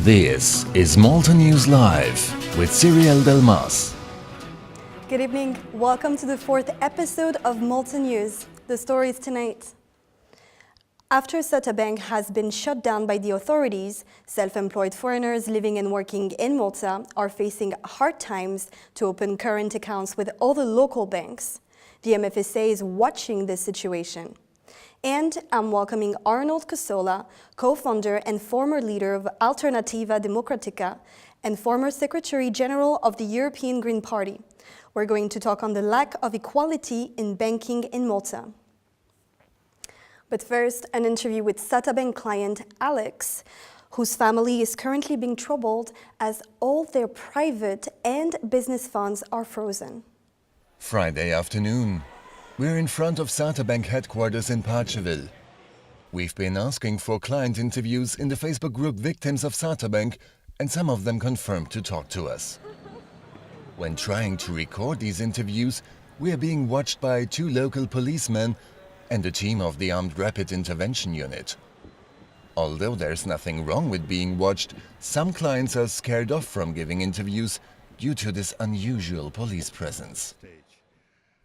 This is Malta News Live with Cyril Delmas. Good evening. Welcome to the fourth episode of Malta News. The stories tonight. After SATA Bank has been shut down by the authorities, self-employed foreigners living and working in Malta are facing hard times to open current accounts with all the local banks. The MFSA is watching this situation. And I'm welcoming Arnold Cosola, co-founder and former leader of Alternativa Democratica and former Secretary General of the European Green Party. We're going to talk on the lack of equality in banking in Malta. But first, an interview with SATA Bank client Alex, whose family is currently being troubled as all their private and business funds are frozen. Friday afternoon. We're in front of SATA Bank headquarters in Parcheville. We've been asking for client interviews in the Facebook group Victims of SATA Bank, and some of them confirmed to talk to us. When trying to record these interviews, we are being watched by 2 local policemen and a team of the Armed Rapid Intervention Unit. Although there's nothing wrong with being watched, some clients are scared off from giving interviews due to this unusual police presence.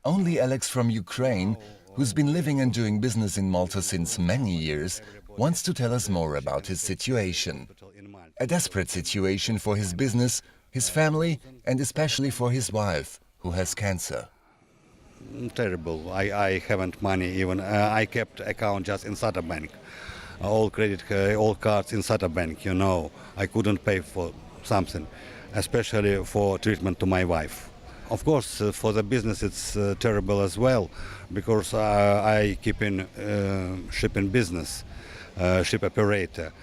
Only Alex from Ukraine, who's been living and doing business in Malta since many years, wants to tell us more about his situation. A desperate situation for his business, his family, and especially for his wife, who has cancer. Terrible. I haven't money even. I kept account just in SATA Bank. All credit, all cards in SATA Bank, you know. I couldn't pay for something, especially for treatment to my wife. Of course, for the business it's terrible as well, because I keep in shipping business, ship operator.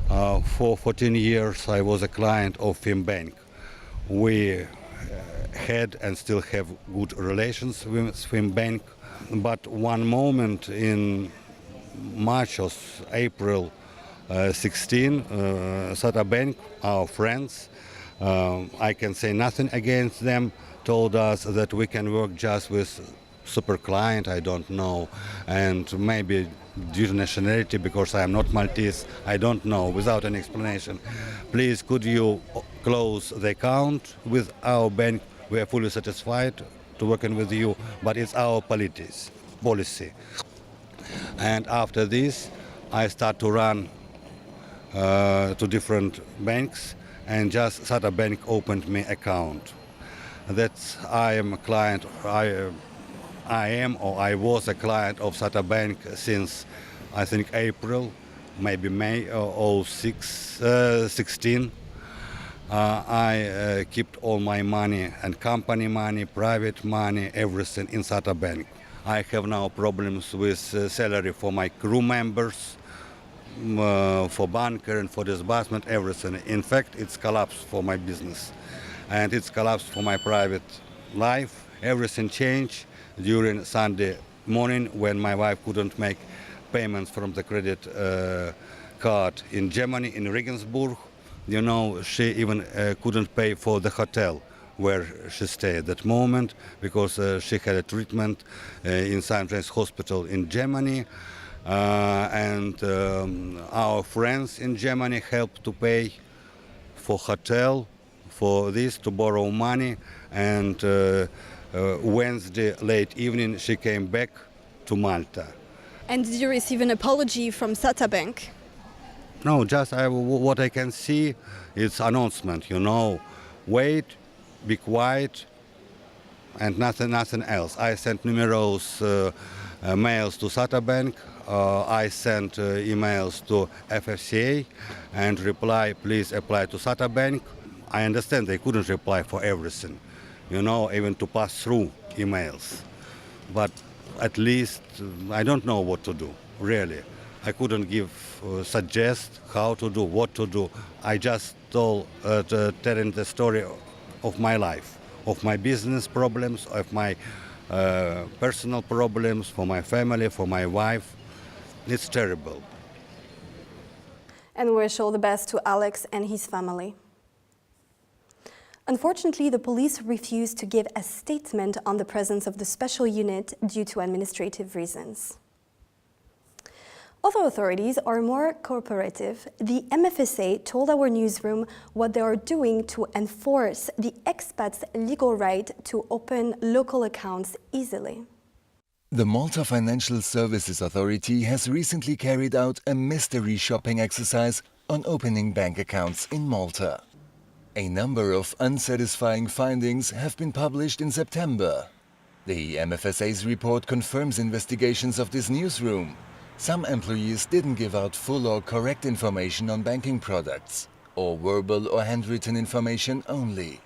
For 14 years I was a client of Bank. We had and still have good relations with Bank, but one moment in March or April 16, SATA Bank, our friends, I can say nothing against them, told us that we can work just with super client, I don't know, and maybe due to nationality, because I am not Maltese, I don't know, without an explanation. Please, could you close the account with our bank? We are fully satisfied to working with you, but it's our policy. And after this, I start to run to different banks, and just SATA Bank opened me account. I am a client. I was a client of SATA Bank since I think April, maybe May 16. I kept all my money and company money, private money, everything in SATA Bank. I have now problems with salary for my crew members, for banker and for disbursement, everything. In fact, it's collapsed for my business. And it's collapsed for my private life. Everything changed during Sunday morning when my wife couldn't make payments from the credit card in Germany, in Regensburg. You know, she even couldn't pay for the hotel where she stayed at that moment, because she had a treatment in St. James Hospital in Germany. And our friends in Germany helped to pay for hotel, for this, to borrow money, and Wednesday late evening she came back to Malta. And did you receive an apology from SATA Bank? No, just what I can see is announcement, you know, wait, be quiet, and nothing else. I sent numerous mails to SATA Bank, I sent emails to FFCA and reply, please apply to SATA Bank. I understand they couldn't reply for everything, you know, even to pass through emails. But at least I don't know what to do, really. I couldn't suggest how to do, what to do. I just telling the story of my life, of my business problems, of my personal problems, for my family, for my wife. It's terrible. And we wish all the best to Alex and his family. Unfortunately, the police refused to give a statement on the presence of the special unit due to administrative reasons. Other authorities are more cooperative. The MFSA told our newsroom what they are doing to enforce the expats' legal right to open local accounts easily. The Malta Financial Services Authority has recently carried out a mystery shopping exercise on opening bank accounts in Malta. A number of unsatisfying findings have been published in September. The MFSA's report confirms investigations of this newsroom. Some employees didn't give out full or correct information on banking products, or verbal or handwritten information only.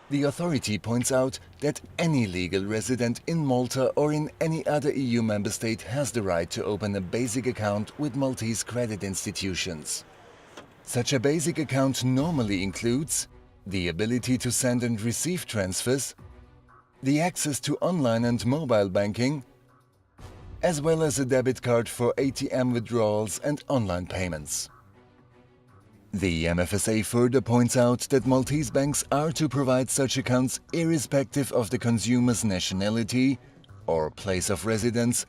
The authority points out that any legal resident in Malta or in any other EU member state has the right to open a basic account with Maltese credit institutions. Such a basic account normally includes the ability to send and receive transfers, the access to online and mobile banking, as well as a debit card for ATM withdrawals and online payments. The MFSA further points out that Maltese banks are to provide such accounts irrespective of the consumer's nationality or place of residence,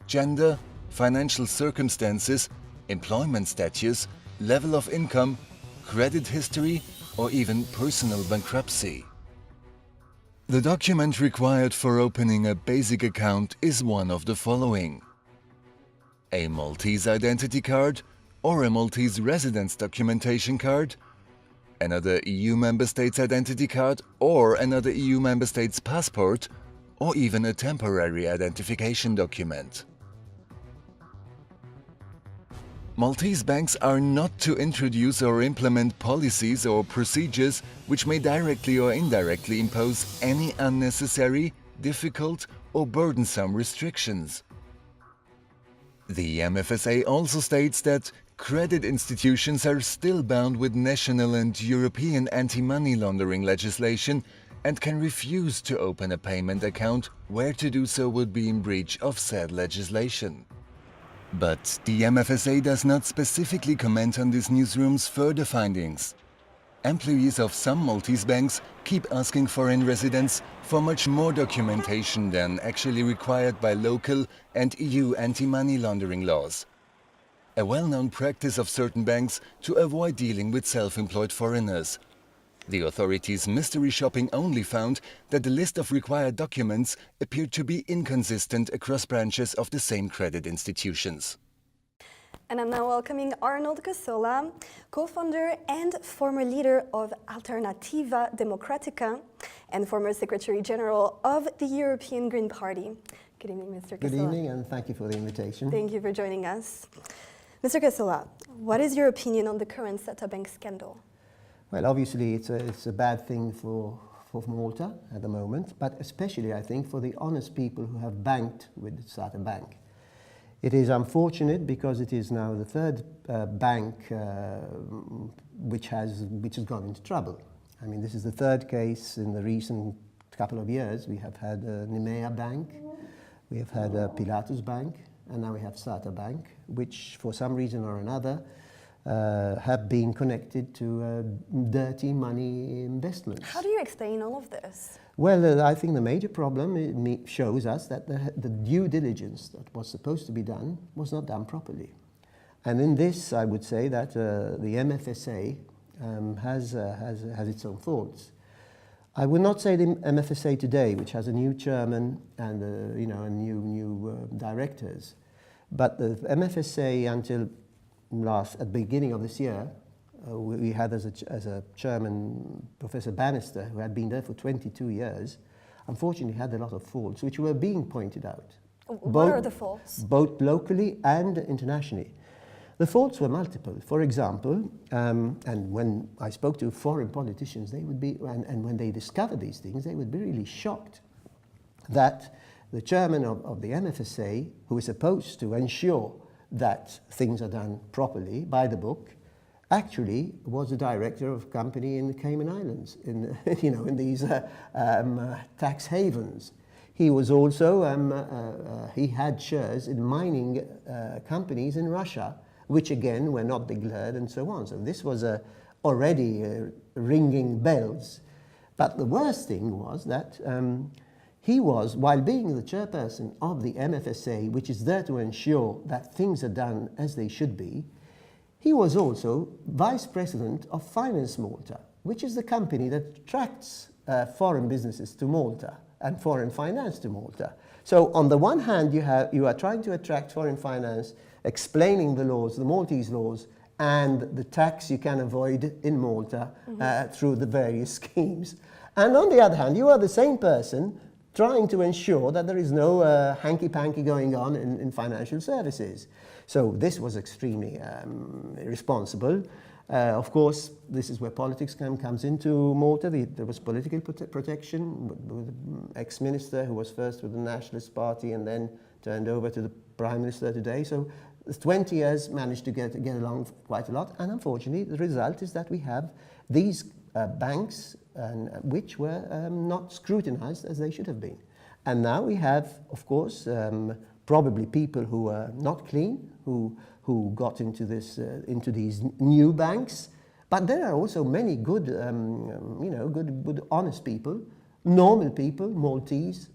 gender, financial circumstances, employment status, level of income, credit history, or even personal bankruptcy. The document required for opening a basic account is one of the following: a Maltese identity card or a Maltese residence documentation card, another EU member state's identity card or another EU member state's passport, or even a temporary identification document. Maltese banks are not to introduce or implement policies or procedures which may directly or indirectly impose any unnecessary, difficult, or burdensome restrictions. The MFSA also states that credit institutions are still bound with national and European anti-money laundering legislation and can refuse to open a payment account where to do so would be in breach of said legislation. But the MFSA does not specifically comment on this newsroom's further findings. Employees of some Maltese banks keep asking foreign residents for much more documentation than actually required by local and EU anti-money laundering laws. A well-known practice of certain banks to avoid dealing with self-employed foreigners. The authorities' mystery shopping only found that the list of required documents appeared to be inconsistent across branches of the same credit institutions. And I'm now welcoming Arnold Cassola, co-founder and former leader of Alternativa Democratica and former Secretary General of the European Green Party. Good evening, Mr. Cassola. Good evening, and thank you for the invitation. Thank you for joining us. Mr. Cassola, what is your opinion on the current SATA Bank scandal? Well, obviously, it's a bad thing for Malta at the moment, but especially, I think, for the honest people who have banked with SATA Bank. It is unfortunate because it is now the third bank which has gone into trouble. I mean, this is the third case in the recent couple of years. We have had Nimea Bank, we have had Pilatus Bank, and now we have SATA Bank, which for some reason or another have been connected to dirty money investments. How do you explain all of this? Well, I think the major problem shows us that the due diligence that was supposed to be done was not done properly. And in this, I would say that the MFSA has its own faults. I would not say the MFSA today, which has a new chairman and new directors, but the MFSA until at the beginning of this year, we had as a chairman Professor Bannister, who had been there for 22 years, unfortunately had a lot of faults which were being pointed out. What are the faults? Both locally and internationally. The faults were multiple. For example, and when I spoke to foreign politicians, they would be, and when they discovered these things, they would be really shocked that the chairman of the MFSA, who is supposed to ensure that things are done properly by the book, actually was a director of a company in the Cayman Islands, in these tax havens. He was also, he had shares in mining companies in Russia, which again were not declared and so on. So this was already ringing bells. But the worst thing was that he was, while being the chairperson of the MFSA, which is there to ensure that things are done as they should be, he was also vice president of Finance Malta, which is the company that attracts foreign businesses to Malta and foreign finance to Malta. So on the one hand, you are trying to attract foreign finance, explaining the laws, the Maltese laws, and the tax you can avoid in Malta through the various schemes. And on the other hand, you are the same person trying to ensure that there is no hanky-panky going on in financial services. So this was extremely irresponsible. Of course, this is where politics comes into Malta. There was political protection with the ex-minister who was first with the Nationalist Party and then turned over to the Prime Minister today. So 20 years managed to get along quite a lot. And unfortunately, the result is that we have these banks which were not scrutinized as they should have been. And now we have, of course, probably people who are not clean, who got into these new banks. But there are also many good, good, honest people, normal people, Maltese,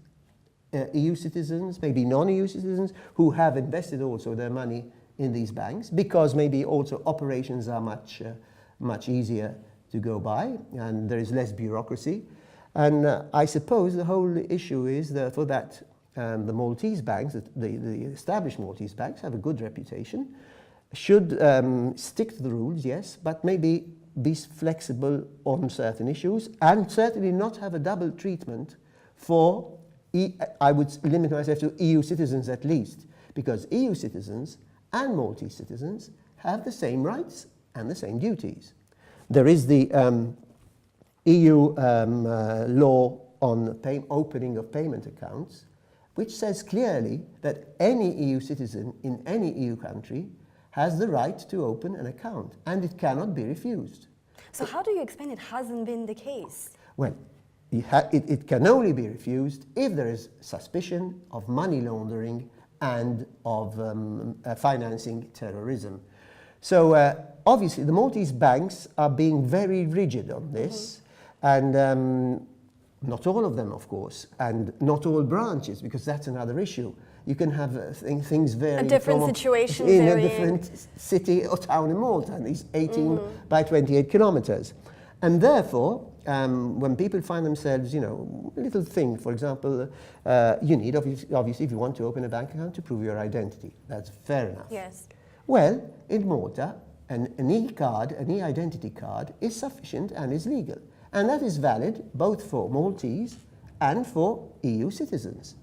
EU citizens, maybe non-EU citizens, who have invested also their money in these banks because maybe also operations are much easier to go by and there is less bureaucracy. And I suppose the whole issue is therefore that the Maltese banks, the established Maltese banks, have a good reputation, should stick to the rules, yes, but maybe be flexible on certain issues and certainly not have a double treatment for, I would limit myself to EU citizens at least, because EU citizens and Maltese citizens have the same rights and the same duties. There is the EU law on opening of payment accounts, which says clearly that any EU citizen in any EU country has the right to open an account, and it cannot be refused. So how do you explain it hasn't been the case? Well, it can only be refused if there is suspicion of money laundering and of financing terrorism. So obviously the Maltese banks are being very rigid on this, and not all of them, of course, and not all branches, because that's another issue. You can have things varying different situations in varying. a different city or town in Malta, and these 18 by 28 kilometers. And therefore, when people find themselves, little thing, for example, you need, obviously, if you want to open a bank account, to prove your identity. That's fair enough. Yes. Well, in Malta, an e-card, an e-identity card, is sufficient and is legal. And that is valid both for Maltese and for EU citizens.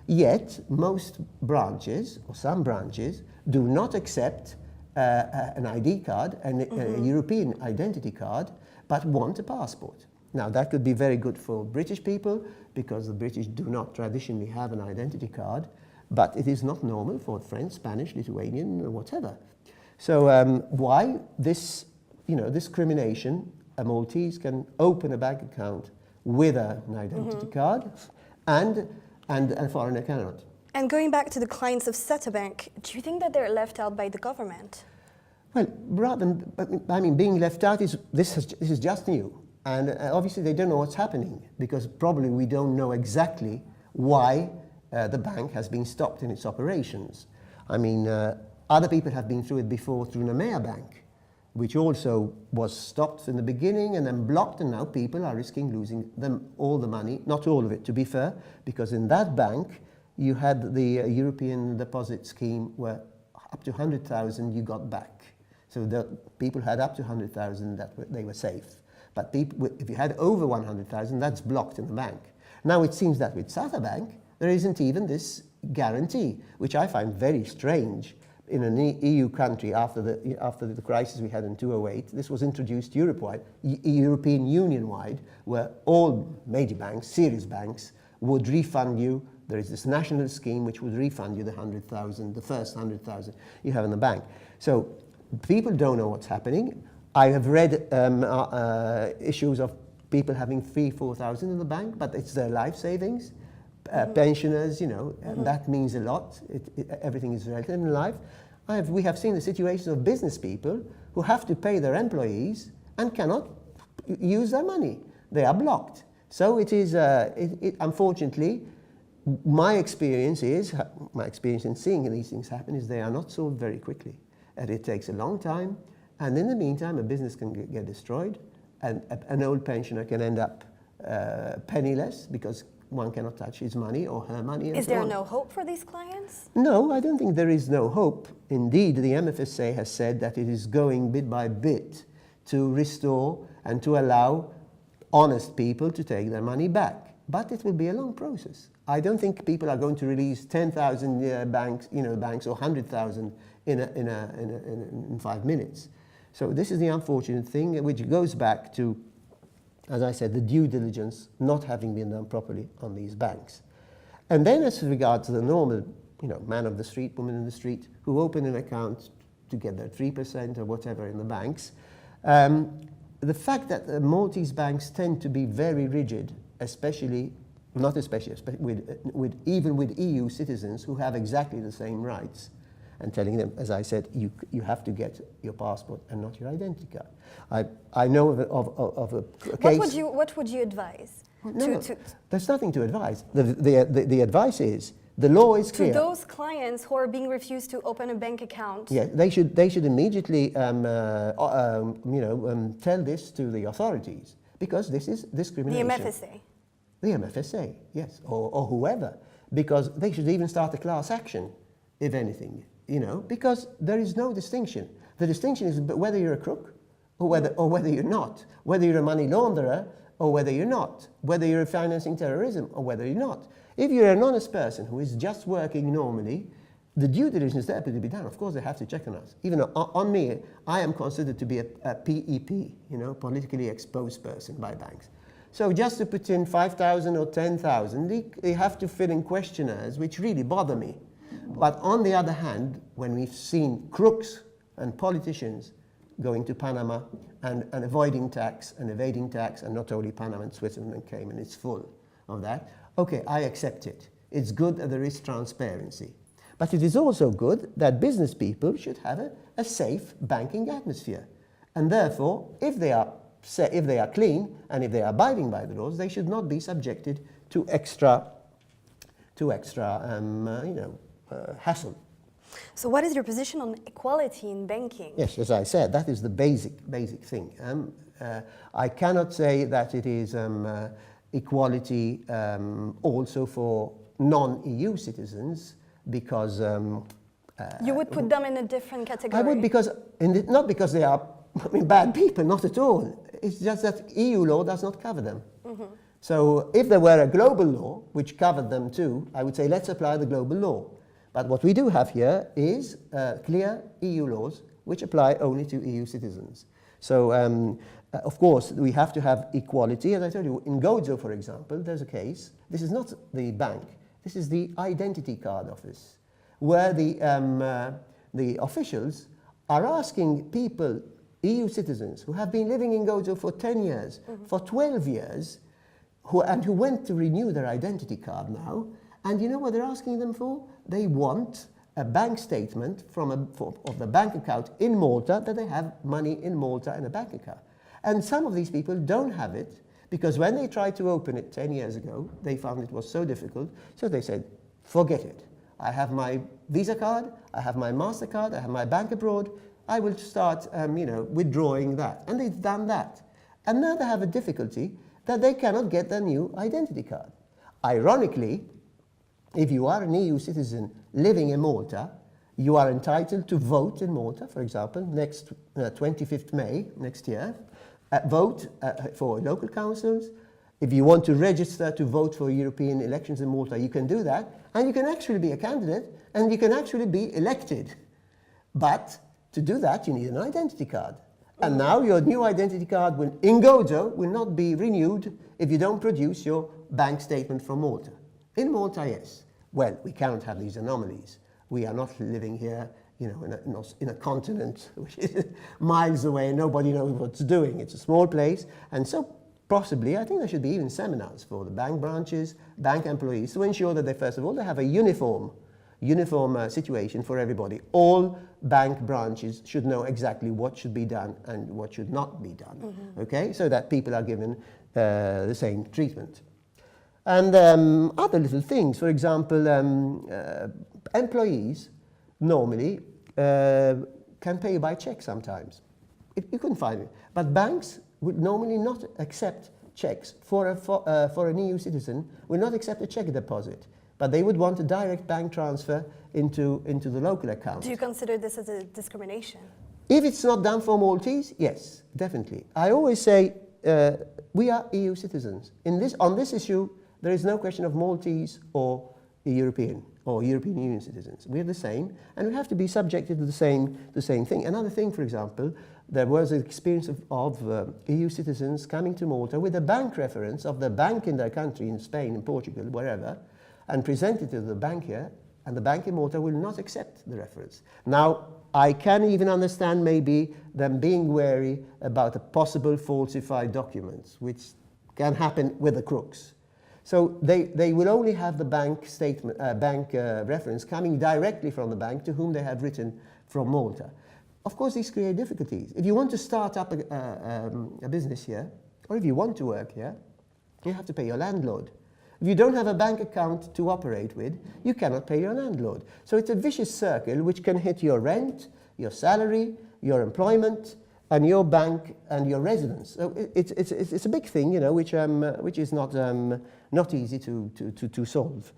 Yet, most branches, or some branches, do not accept an ID card, a European identity card, but want a passport. Now, that could be very good for British people, because the British do not traditionally have an identity card, but it is not normal for French, Spanish, Lithuanian, or whatever. So why this discrimination? A Maltese can open a bank account with an identity card, and a foreigner cannot. And going back to the clients of SATA Bank, do you think that they're left out by the government? Well, rather than, being left out this is just new, and obviously they don't know what's happening, because probably we don't know exactly why the bank has been stopped in its operations. Other people have been through it before through Notamment Bank, which also was stopped in the beginning and then blocked, and now people are risking losing all the money, not all of it to be fair, because in that bank you had the European deposit scheme where up to 100,000 you got back. So the people had up to 100,000 they were safe. But if you had over 100,000, that's blocked in the bank. Now it seems that with SATA Bank, there isn't even this guarantee, which I find very strange. In an EU country, after the crisis we had in 2008, this was introduced Europe-wide, European Union-wide, where all major banks, serious banks, would refund you. There is this national scheme which would refund you the 100,000, the first 100,000 you have in the bank. So people don't know what's happening. I have read issues of people having 4,000 in the bank, but it's their life savings. Pensioners, and that means a lot. Everything is relative in life. We have seen the situations of business people who have to pay their employees and cannot use their money. They are blocked. So it is, unfortunately, my experience in seeing these things happen is they are not solved very quickly. And it takes a long time. And in the meantime, a business can get destroyed. And an old pensioner can end up penniless because one cannot touch his money or her money. Is there no hope for these clients? No, I don't think there is no hope. Indeed, the MFSA has said that it is going bit by bit to restore and to allow honest people to take their money back. But it will be a long process. I don't think people are going to release 10,000 banks or 100,000 in 5 minutes. So this is the unfortunate thing, which goes back to, as I said, the due diligence not having been done properly on these banks. And then as regards to the normal, man of the street, woman in the street, who open an account to get their 3% or whatever in the banks, the fact that the Maltese banks tend to be very rigid, even with EU citizens who have exactly the same rights, and telling them, as I said, you have to get your passport and not your identity card. I know of a case. What would you advise? No, there's nothing to advise. The advice is, the law is clear. To those clients who are being refused to open a bank account. Yeah, they should immediately tell this to the authorities, because this is discrimination. The MFSA. The MFSA, yes, or whoever, because they should even start a class action, if anything, because there is no distinction. The distinction is whether you're a crook or whether you're not, whether you're a money launderer or whether you're not, whether you're financing terrorism or whether you're not. If you're an honest person who is just working normally, the due diligence there to be done. Of course, they have to check on us. Even on me, I am considered to be a PEP, politically exposed person by banks. So just to put in 5,000 or 10,000, they have to fill in questionnaires, which really bother me. But on the other hand, when we've seen crooks and politicians going to Panama and avoiding tax and evading tax, and not only Panama and Switzerland and Cayman, it's full of that. Okay, I accept it. It's good that there is transparency. But it is also good that business people should have a safe banking atmosphere. And therefore, if they are clean and if they are abiding by the laws, they should not be subjected to extra hassle. So what is your position on equality in banking? Yes, as I said, that is the basic thing. I cannot say that it is equality also for non-EU citizens, because you would put them in a different category. I would, not because they are bad people, not at all. It's just that EU law does not cover them. Mm-hmm. So if there were a global law which covered them too, I would say let's apply the global law. But what we do have here is clear EU laws which apply only to EU citizens. So of course we have to have equality. As I told you, in Gozo, for example, there's a case. This is not the bank. This is the identity card office, where the officials are asking people, EU citizens, who have been living in Gozo for 10 years, mm-hmm. for 12 years, who went to renew their identity card now, and you know what they're asking them for? They want a bank statement of the bank account in Malta, that they have money in Malta in a bank account. And some of these people don't have it, because when they tried to open it 10 years ago, they found it was so difficult, so they said, forget it. I have my Visa card, I have my MasterCard, I have my bank abroad, I will start withdrawing that. And they've done that. And now they have a difficulty that they cannot get their new identity card. Ironically, if you are an EU citizen living in Malta, you are entitled to vote in Malta, for example, next 25th May next year. Vote for local councils. If you want to register to vote for European elections in Malta, you can do that. And you can actually be a candidate, and you can actually be elected. But to do that, you need an identity card. And now your new identity card in Gozo will not be renewed if you don't produce your bank statement from Malta. In Malta, yes. Well, we cannot have these anomalies. We are not living here, in a continent which is miles away and nobody knows what's doing. It's a small place, and so possibly, I think there should be even seminars for the bank branches, bank employees, to ensure that they, first of all, they have a uniform situation for everybody. All bank branches should know exactly what should be done and what should not be done, mm-hmm. Okay? So that people are given the same treatment. And other little things, for example, employees normally can pay you by check sometimes. You can find it. But banks would normally not accept checks for an EU citizen, will not accept a check deposit. But they would want a direct bank transfer into the local account. Do you consider this as a discrimination? If it's not done for Maltese, yes, definitely. I always say we are EU citizens. On this issue, there is no question of Maltese or European Union citizens. We're the same, and we have to be subjected to the same thing. Another thing, for example, there was an experience of EU citizens coming to Malta with a bank reference of the bank in their country, in Spain, in Portugal, wherever, and presented to the bank here, and the bank in Malta will not accept the reference. Now, I can even understand maybe them being wary about the possible falsified documents, which can happen with the crooks. So they will only have the bank statement, reference coming directly from the bank to whom they have written from Malta. Of course, these create difficulties. If you want to start up a business here, or if you want to work here, you have to pay your landlord. If you don't have a bank account to operate with, you cannot pay your landlord. So it's a vicious circle which can hit your rent, your salary, your employment, and your bank and your residence. So it's a big thing, you know, which is not easy to solve.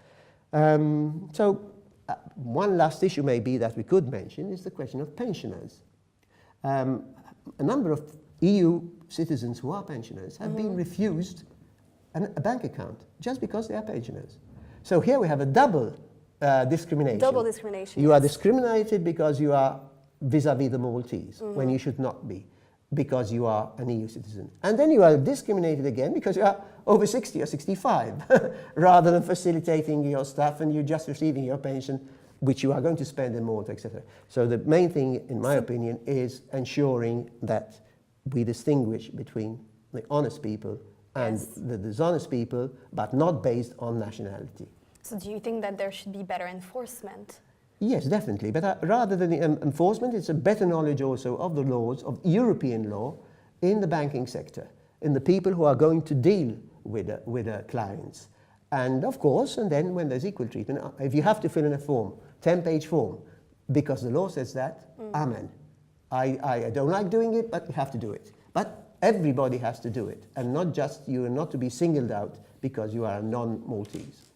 One last issue maybe that we could mention is the question of pensioners. A number of EU citizens who are pensioners have been refused a bank account just because they are pensioners. So here we have a double discrimination. Double discrimination. You are discriminated because you are vis-à-vis the Maltese, when you should not be, because you are an EU citizen. And then you are discriminated again because you are over 60 or 65, rather than facilitating your stuff and you're just receiving your pension, which you are going to spend in Malta, etc. So the main thing, in my opinion, is ensuring that we distinguish between the honest people and the dishonest people, but not based on nationality. So do you think that there should be better enforcement? Yes, definitely. But rather than the enforcement, it's a better knowledge also of the laws, of European law, in the banking sector, in the people who are going to deal with clients. And of course, and then when there's equal treatment, if you have to fill in a form, 10-page form, because the law says that, amen. I don't like doing it, but you have to do it. But everybody has to do it, and not just you are not to be singled out because you are a non-Maltese.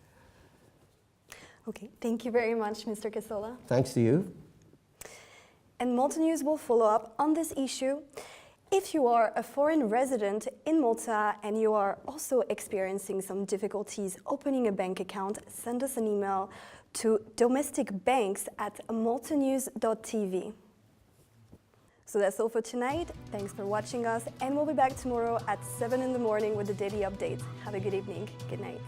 Okay, thank you very much, Mr. Casola. Thanks to you. And Malta News will follow up on this issue. If you are a foreign resident in Malta and you are also experiencing some difficulties opening a bank account, send us an email to domesticbanks@maltanews.tv. So that's all for tonight. Thanks for watching us, and we'll be back tomorrow at 7 in the morning with the daily update. Have a good evening. Good night.